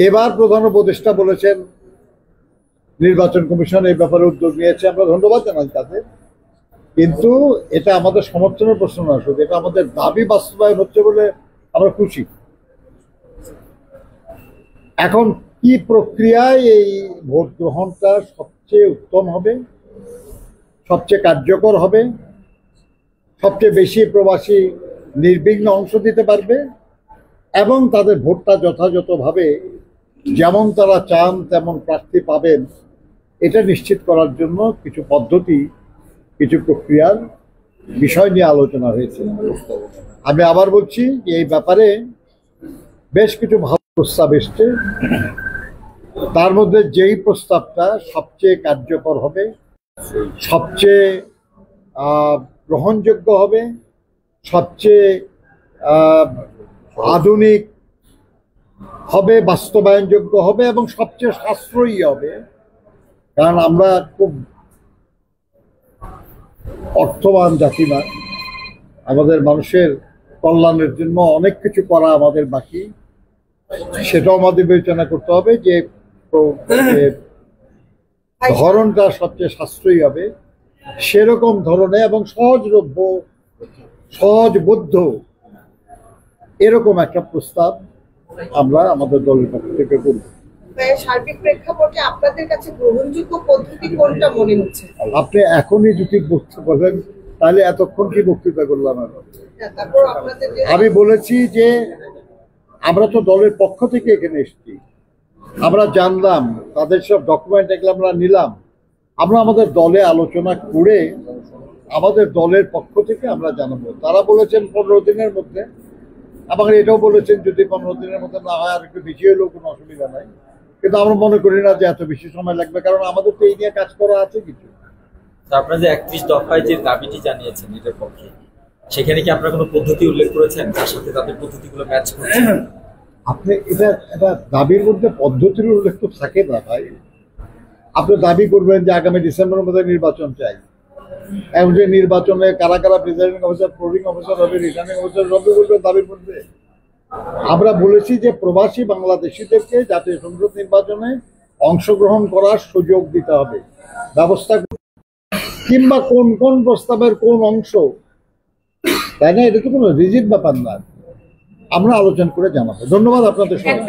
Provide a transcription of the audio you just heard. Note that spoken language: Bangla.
এবার প্রধান উপদেষ্টা বলেছেন নির্বাচন কমিশন এই ব্যাপারে উদ্যোগ নিয়েছে, আমরা ধন্যবাদ জানাই তাদের। কিন্তু এটা আমাদের সমর্থনের প্রশ্ন না, শুধু এটা আমাদের দাবি বাস্তবায়ন হচ্ছে বলে আমরা খুশি। এখন কি প্রক্রিয়ায় এই ভোট গ্রহণটা সবচেয়ে উত্তম হবে, সবচেয়ে কার্যকর হবে, সবচেয়ে বেশি প্রবাসী নির্বিঘ্ন অংশ দিতে পারবে এবং তাদের ভোটটা যথাযথভাবে যেমন তারা চান তেমন প্রার্থী পাবেন, এটা নিশ্চিত করার জন্য কিছু পদ্ধতি, কিছু প্রক্রিয়ার বিষয় নিয়ে আলোচনা হয়েছে। আমি আবার বলছি যে এই ব্যাপারে বেশ কিছু ভালো প্রস্তাব এসছে। তার মধ্যে যেই প্রস্তাবটা সবচেয়ে কার্যকর হবে, সবচেয়ে গ্রহণযোগ্য হবে, সবচেয়ে আধুনিক হবে, বাস্তবায়নযোগ্য হবে এবং সবচেয়ে সাশ্রয়ী হবে, কারণ আমরা খুব অর্থবান জাতি না, আমাদের মানুষের কল্যাণের জন্য অনেক কিছু করা আমাদের বাকি, সেটাও আমাদের বিবেচনা করতে হবে যে ধরনটা সবচেয়ে সাশ্রয়ী হবে সেরকম ধরনের এবং সহজলভ্য, সহজবোধ্য এরকম একটা প্রস্তাব আমরা আমাদের দলের পক্ষ থেকে করব। সার্বিক প্রেক্ষাপটে আপনাদের কাছে গ্রহণযোগ্য পদ্ধতি কোনটা মনে হচ্ছে? আপনি এখনই যদি বক্তব্য বলেন তাহলে এতক্ষণ কি বক্তৃতা করলাম? আমি বলেছি যে আমরা তো দলের পক্ষ থেকে এখানে এসেছি, আমরা জানলাম তাদের সব ডকুমেন্ট এগুলো আমরা নিলাম, আমরা আমাদের দলে আলোচনা করে আমাদের দলের পক্ষ থেকে আমরা জানাবো। তারা বলেছেন 15 দিনের মধ্যে, এবং এটাও বলেছেন যদি 15 দিনের মধ্যে না হয় আর একটু বেশি হলেও কোনো অসুবিধা নাই, কিন্তু আমরা মনে করি না যে এত বেশি সময় লাগবে, কারণ আমাদের তো এই নিয়ে কাজ করা আছে কিছু। আপনারা যে 31 দফায় যে দাবিটি জানিয়েছেন এটার পক্ষে, সেখানে কি আপনারা কোনো পদ্ধতি উল্লেখ করেছেন তার সাথে তাদের পদ্ধতিগুলো ম্যাচ করছে? আপনি এটা দাবির মধ্যে পদ্ধতির উল্লেখ তো থাকে না ভাই। আপনি দাবি করবেন যে আগামী ডিসেম্বরের মধ্যে নির্বাচন চাই, এবং যে নির্বাচনে কারা কারা প্রিজাইডিং অফিসার, প্রোভিং অফিসার হবে, রিটার্নিং অফিসার হবে বলবেন দাবির মধ্যে। আমরা বলেছি যে প্রবাসী বাংলাদেশিদেরকে জাতীয় সংসদ নির্বাচনে অংশগ্রহণ করার সুযোগ দিতে হবে, ব্যবস্থা, কিংবা কোন কোন প্রস্তাবের কোন অংশ, তাই না? এটা তো কোনো রিজিড ব্যাপার না, আমরা আলোচনা করে জানাবো। ধন্যবাদ আপনাদের সবাই।